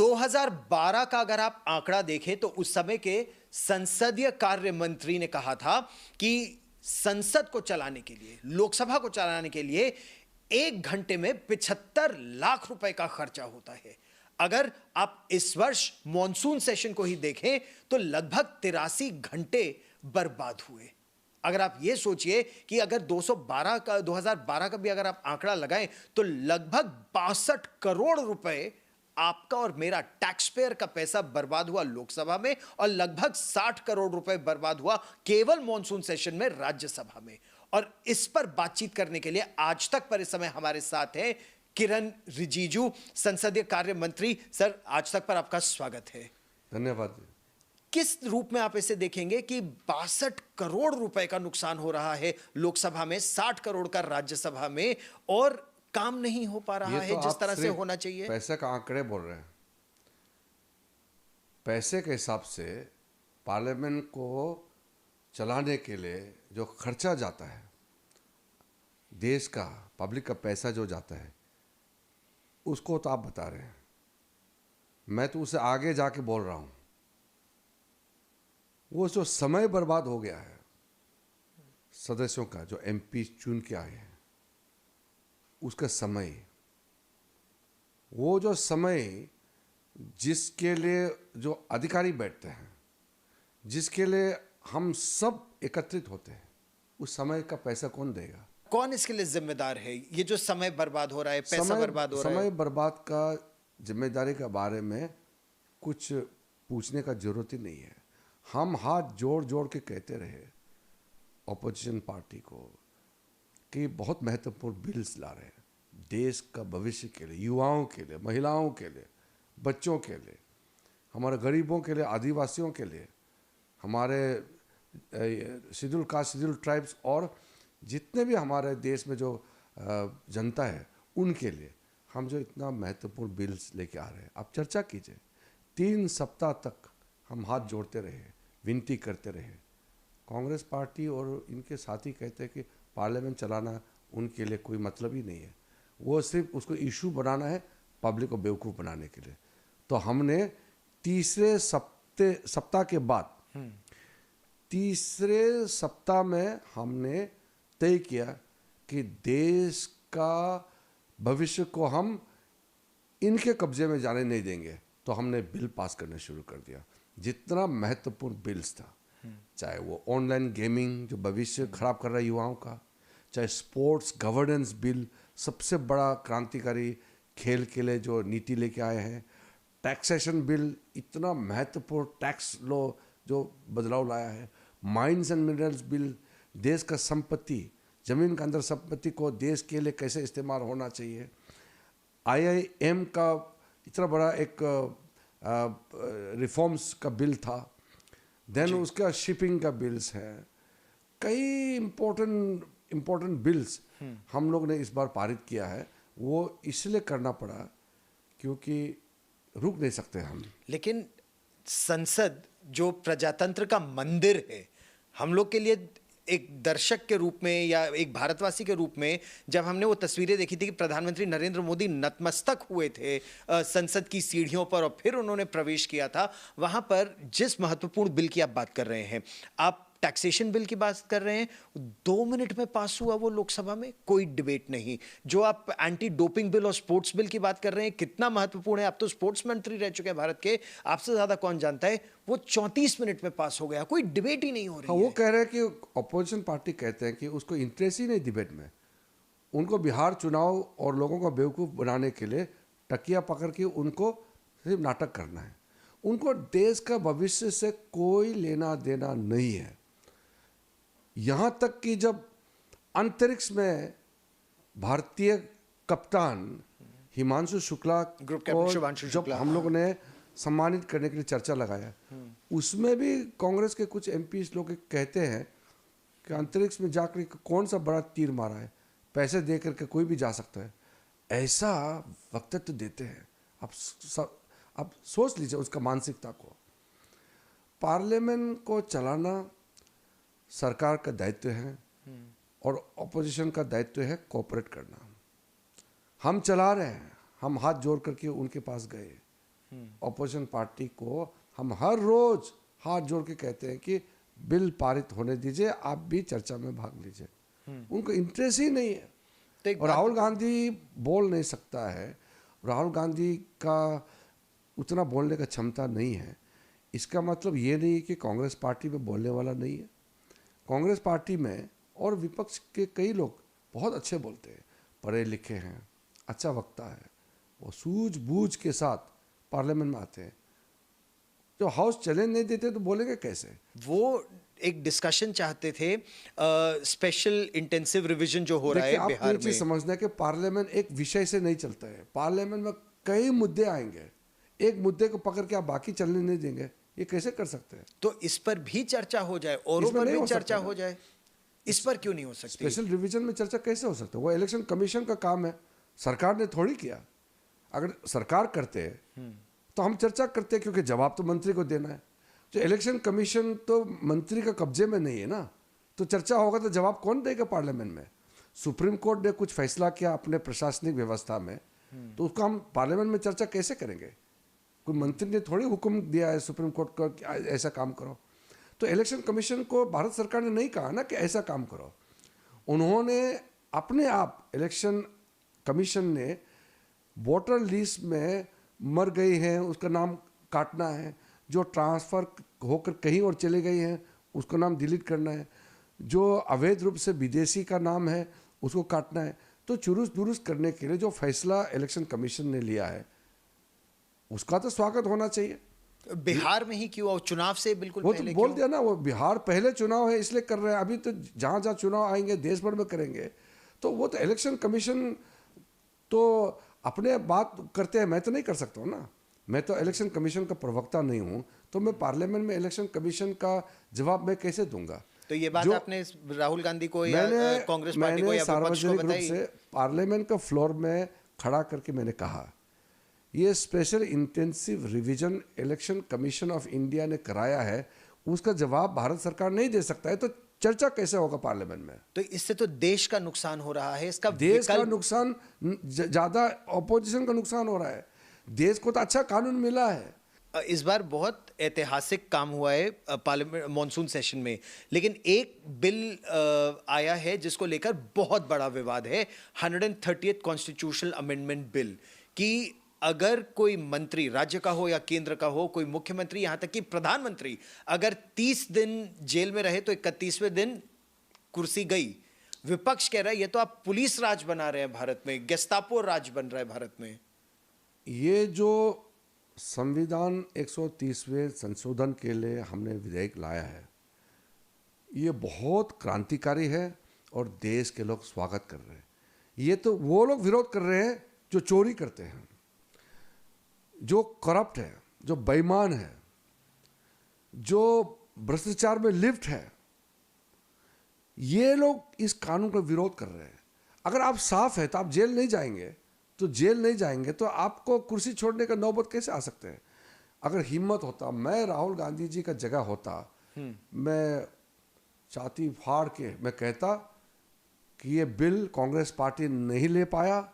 2012 का अगर आप आंकड़ा देखें तो उस समय के संसदीय कार्य मंत्री ने कहा था कि संसद को चलाने के लिए, लोकसभा को चलाने के लिए 1 घंटे में 75 लाख रुपए का खर्चा होता है। अगर आप इस वर्ष मॉनसून सेशन को ही देखें तो लगभग 83 घंटे बर्बाद हुए। अगर आप ये सोचिए कि अगर 2012 का भी अगर आप आंकड़ा लगाएं तो लगभग 62 करोड़ रुपए आपका और मेरा टैक्स पेयर का पैसा बर्बाद हुआ लोकसभा में, और लगभग 60 करोड़ रुपए बर्बाद हुआ केवल मॉनसून सेशन में राज्यसभा में। और इस पर बातचीत करने के लिए आज तक पर इस समय हमारे साथ हैं किरण रिजिजू, संसदीय कार्य मंत्री। सर, आज तक पर आपका स्वागत है। धन्यवाद। किस रूप में आप इसे देखेंगे कि 62 करोड़ रुपए का नुकसान हो रहा है लोकसभा में, 60 करोड़ का राज्यसभा में, और काम नहीं हो पा रहा है जिस तरह से होना चाहिए? पैसे का आंकड़े बोल रहे हैं। पैसे के हिसाब से पार्लियामेंट को चलाने के लिए जो खर्चा जाता है, देश का पब्लिक का पैसा जो जाता है, उसको तो आप बता रहे हैं। मैं तो उसे आगे जाके बोल रहा हूं। वो जो समय बर्बाद हो गया है सदस्यों का, जो एमपी चुन के आए हैं, उसका समय, वो जो समय जिसके लिए जो अधिकारी बैठते हैं, जिसके लिए हम सब एकत्रित होते हैं, उस समय का पैसा कौन देगा? कौन इसके लिए जिम्मेदार है? ये जो समय बर्बाद हो रहा है, पैसा बर्बाद हो रहा है। समय बर्बाद का जिम्मेदारी के बारे में कुछ पूछने का जरूरत ही नहीं है। हम हाथ जोड़ जोड़ के कहते रहे ऑपोजिशन पार्टी को कि बहुत महत्वपूर्ण बिल्स ला रहे हैं देश का भविष्य के लिए, युवाओं के लिए, महिलाओं के लिए, बच्चों के लिए, हमारे गरीबों के लिए, आदिवासियों के लिए, हमारे शेड्यूल कास्ट, शेड्यूल ट्राइब्स और जितने भी हमारे देश में जो जनता है, उनके लिए हम जो इतना महत्वपूर्ण बिल्स लेके आ रहे हैं। आप चर्चा कीजिए। 3 सप्ताह तक हम हाथ जोड़ते रहे, विनती करते रहे। कांग्रेस पार्टी और इनके साथी कहते हैं कि पार्लियामेंट चलाना उनके लिए कोई मतलब ही नहीं है, वो सिर्फ उसको इशू बनाना है पब्लिक को बेवकूफ़ बनाने के लिए। तो हमने तीसरे सप्ताह के बाद, तीसरे सप्ताह में हमने तय किया कि देश का भविष्य को हम इनके कब्जे में जाने नहीं देंगे। तो हमने बिल पास करना शुरू कर दिया। जितना महत्वपूर्ण बिल्स था, चाहे वो ऑनलाइन गेमिंग जो भविष्य खराब कर रहा है युवाओं का, चाहे स्पोर्ट्स गवर्नेंस बिल, सबसे बड़ा क्रांतिकारी खेल के लिए जो नीति लेके आए हैं, टैक्सेशन बिल, इतना महत्वपूर्ण टैक्स लॉ जो बदलाव लाया है, माइंस एंड मिनरल्स बिल, देश का संपत्ति, जमीन के अंदर संपत्ति को देश के लिए कैसे इस्तेमाल होना चाहिए, IIM का इतना बड़ा एक रिफॉर्म्स का बिल था, देन उसका शिपिंग का बिल्स है, कई इम्पोर्टेंट बिल्स हम लोग ने इस बार पारित किया है। वो इसलिए करना पड़ा क्योंकि रुक नहीं सकते हम। लेकिन संसद जो प्रजातंत्र का मंदिर है, हम लोग के लिए एक दर्शक के रूप में या एक भारतवासी के रूप में, जब हमने वो तस्वीरें देखी थी कि प्रधानमंत्री नरेंद्र मोदी नतमस्तक हुए थे संसद की सीढ़ियों पर और फिर उन्होंने प्रवेश किया था, वहां पर जिस महत्वपूर्ण बिल की आप बात कर रहे हैं, आप टैक्सेशन बिल की बात कर रहे हैं, 2 मिनट में पास हुआ वो लोकसभा में, कोई डिबेट नहीं। जो आप एंटी डोपिंग बिल और स्पोर्ट्स बिल की बात कर रहे हैं, कितना महत्वपूर्ण है, आप तो स्पोर्ट्स मंत्री रह चुके हैं भारत के, आपसे ज्यादा कौन जानता है, वो 34 मिनट में पास हो गया, कोई डिबेट ही नहीं हो रही है। वो कह रहे हैं कि अपोजिशन पार्टी कहते हैं कि उसको इंटरेस्ट ही नहीं डिबेट में, उनको बिहार चुनाव और लोगों को बेवकूफ़ बनाने के लिए टकिया पकड़ के उनको सिर्फ नाटक करना है। उनको देश का भविष्य से कोई लेना देना नहीं है। यहाँ तक कि जब अंतरिक्ष में भारतीय कप्तान हिमांशु शुक्ला को जब हम लोग ने सम्मानित करने के लिए चर्चा लगाया, उसमें भी कांग्रेस के कुछ एमपी लोग कहते हैं कि अंतरिक्ष में जाकर कौन सा बड़ा तीर मारा है, पैसे दे करके कोई भी जा सकता है, ऐसा वक्तव्य देते हैं। आप सोच लीजिए उसका मानसिकता को। पार्लियामेंट को चलाना सरकार का दायित्व है और ऑपोजिशन का दायित्व है कोऑपरेट करना। हम चला रहे हैं, हम हाथ जोड़ करके उनके पास गए, ऑपोजिशन पार्टी को हम हर रोज हाथ जोड़ के कहते हैं कि बिल पारित होने दीजिए, आप भी चर्चा में भाग लीजिए। उनको इंटरेस्ट ही नहीं है। तो एक और बात राहुल गांधी बोल नहीं सकता है, राहुल गांधी का उतना बोलने का क्षमता नहीं है। इसका मतलब ये नहीं है कि कांग्रेस पार्टी में बोलने वाला नहीं है। कांग्रेस पार्टी में और विपक्ष के कई लोग बहुत अच्छे बोलते हैं, पढ़े लिखे हैं, अच्छा वक्ता है, वो सूझबूझ के साथ पार्लियामेंट में आते हैं। जो हाउस चले नहीं देते तो बोलेंगे कैसे? वो एक डिस्कशन चाहते थे, स्पेशल इंटेंसिव रिवीजन जो हो रहा है देखिए, बिहार आप ये में। समझना है कि पार्लियामेंट एक विषय से नहीं चलता है। पार्लियामेंट में कई मुद्दे आएंगे, एक मुद्दे को पकड़ के आप बाकी चलने नहीं देंगे, ये कैसे कर सकते हैं? तो इस पर भी चर्चा हो जाए, औरों इसमें पर नहीं भी हो सकता चर्चा ना। हो जाए, इस पर क्यों नहीं हो सकती? स्पेशल रिवीजन में चर्चा कैसे हो सकता है? वो इलेक्शन कमीशन का काम है, सरकार ने थोड़ी किया। अगर सरकार करते तो हम चर्चा करते, क्योंकि जवाब तो मंत्री को देना है। तो इलेक्शन कमीशन तो मंत्री का कब्जे में नहीं है ना, तो चर्चा होगा तो जवाब कौन देगा पार्लियामेंट में? सुप्रीम कोर्ट ने कुछ फैसला किया अपने प्रशासनिक व्यवस्था में, तो उसको हम पार्लियामेंट में चर्चा कैसे करेंगे? कोई मंत्री ने थोड़ी हुक्म दिया है सुप्रीम कोर्ट को कि ऐसा काम करो। तो इलेक्शन कमीशन को भारत सरकार ने नहीं कहा ना कि ऐसा काम करो। उन्होंने अपने आप, इलेक्शन कमीशन ने वोटर लिस्ट में मर गई हैं उसका नाम काटना है, जो ट्रांसफ़र होकर कहीं और चले गई हैं उसका नाम डिलीट करना है, जो अवैध रूप से विदेशी का नाम है उसको काटना है। तो चुरुस दुरुस्त करने के लिए जो फैसला इलेक्शन कमीशन ने लिया है उसका तो स्वागत होना चाहिए। बिहार में ही क्यों, और चुनाव से बिल्कुल वो तो पहले बोल क्यों? दिया ना, वो बिहार पहले चुनाव है इसलिए कर रहे हैं। अभी तो जहाँ जहाँ चुनाव आएंगे देश भर में करेंगे, तो वो तो इलेक्शन कमीशन तो अपने बात करते हैं, मैं तो नहीं कर सकता हूँ ना। मैं तो इलेक्शन कमीशन का प्रवक्ता नहीं हूँ, तो मैं पार्लियामेंट में इलेक्शन कमीशन का जवाब मैं कैसे दूंगा? तो ये बात जो आपने राहुल गांधी को या कांग्रेस पार्टी को मैंने या विपक्ष को सार्वजनिक रूप बताई? से पार्लियामेंट का फ्लोर में खड़ा करके मैंने कहा, ये special intensive revision election commission of India ने कराया है, उसका जवाब भारत सरकार नहीं दे सकता है, तो चर्चा कैसे होगा पार्लियामेंट में? तो इससे तो देश का नुकसान हो रहा है, इसका देश का विकल्प। नुकसान ज्यादा ऑपोजिशन का नुकसान हो रहा है। देश को तो अच्छा कानून मिला है। इस बार बहुत ऐतिहासिक काम हुआ है पार्लियामेंट मॉनसून सेशन में, लेकिन एक बिल आया है जिसको लेकर बहुत बड़ा विवाद है, 130th कॉन्स्टिट्यूशनल अमेंडमेंट बिल, कि अगर कोई मंत्री राज्य का हो या केंद्र का हो, कोई मुख्यमंत्री यहां तक कि प्रधानमंत्री अगर 30 दिन जेल में रहे तो 31वें दिन कुर्सी गई। विपक्ष कह रहा है ये तो आप पुलिस राज बना रहे हैं भारत में, गेस्टापो राज बन रहा है भारत में। ये जो संविधान 130वें संशोधन के लिए हमने विधेयक लाया है, ये बहुत क्रांतिकारी है और देश के लोग स्वागत कर रहे हैं। ये तो वो लोग विरोध कर रहे हैं जो चोरी करते हैं, जो करप्ट है, जो बेईमान है, जो भ्रष्टाचार में लिप्त है, ये लोग इस कानून का विरोध कर रहे हैं। अगर आप साफ है तो आप जेल नहीं जाएंगे, तो जेल नहीं जाएंगे तो आपको कुर्सी छोड़ने का नौबत कैसे आ सकते हैं? अगर हिम्मत होता, मैं राहुल गांधी जी का जगह होता, मैं छाती फाड़ के मैं कहता कि ये बिल कांग्रेस पार्टी नहीं ले पाया,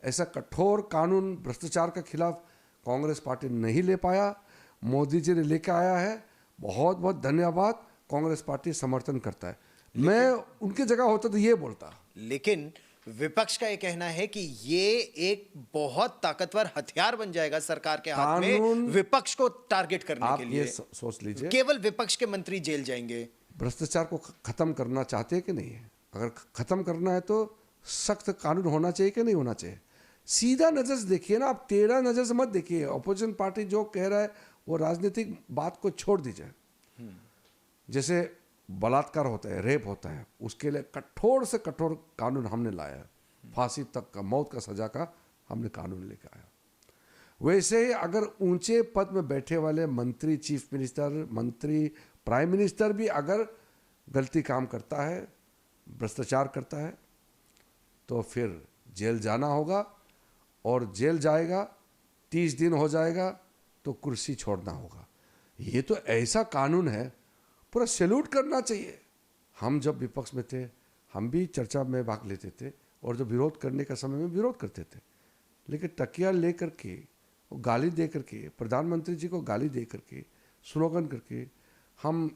ऐसा कठोर कानून भ्रष्टाचार के खिलाफ कांग्रेस पार्टी नहीं ले पाया, मोदी जी ने लेके आया है, बहुत बहुत धन्यवाद, कांग्रेस पार्टी समर्थन करता है। मैं उनकी जगह होता तो ये बोलता। लेकिन विपक्ष का ये कहना है कि ये एक बहुत ताकतवर हथियार बन जाएगा सरकार के हाथ में विपक्ष को टारगेट करने आप के ये लिए। सोच लीजिए, केवल विपक्ष के मंत्री जेल जाएंगे। भ्रष्टाचार को खत्म करना चाहते हैं कि नहीं है? अगर खत्म करना है तो सख्त कानून होना चाहिए कि नहीं होना चाहिए? सीधा नजर से देखिए ना, आप टेढ़ा नजर से मत देखिए। अपोजिशन पार्टी जो कह रहा है वो राजनीतिक बात को छोड़ दीजिए। जैसे बलात्कार होता है, रेप होता है, उसके लिए कठोर से कठोर कानून हमने लाया है, फांसी तक का, मौत का सजा का हमने कानून लेकर आया। वैसे ही अगर ऊंचे पद में बैठे वाले मंत्री, चीफ मिनिस्टर, मंत्री, प्राइम मिनिस्टर भी अगर गलती काम करता है, भ्रष्टाचार करता है, तो फिर जेल जाना होगा, और जेल जाएगा 30 दिन हो जाएगा तो कुर्सी छोड़ना होगा। ये तो ऐसा कानून है, पूरा सैल्यूट करना चाहिए। हम जब विपक्ष में थे हम भी चर्चा में भाग लेते थे, और जब विरोध करने का समय में विरोध करते थे, लेकिन तकिया लेकर के गाली दे करके, प्रधानमंत्री जी को गाली दे करके, स्लोगन करके हम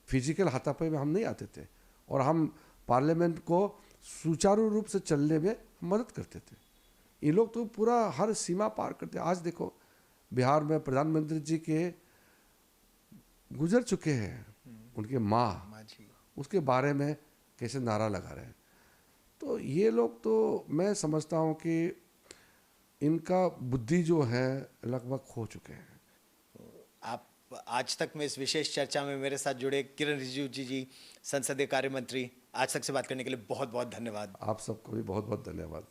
फिजिकल हाथापाई में हम नहीं आते थे, और हम पार्लियामेंट को सुचारू रूप से चलने में मदद करते थे। ये लोग तो पूरा हर सीमा पार करते। आज देखो बिहार में प्रधानमंत्री जी के गुजर चुके हैं, उनके माँ उसके बारे में कैसे नारा लगा रहे हैं। तो ये लोग तो मैं समझता हूँ कि इनका बुद्धि जो है लगभग खो चुके हैं। आप आज तक में इस विशेष चर्चा में मेरे साथ जुड़े किरण रिजिजू जी, संसदीय कार्य मंत्री, आज तक से बात करने के लिए बहुत बहुत धन्यवाद। आप सबको भी बहुत बहुत धन्यवाद।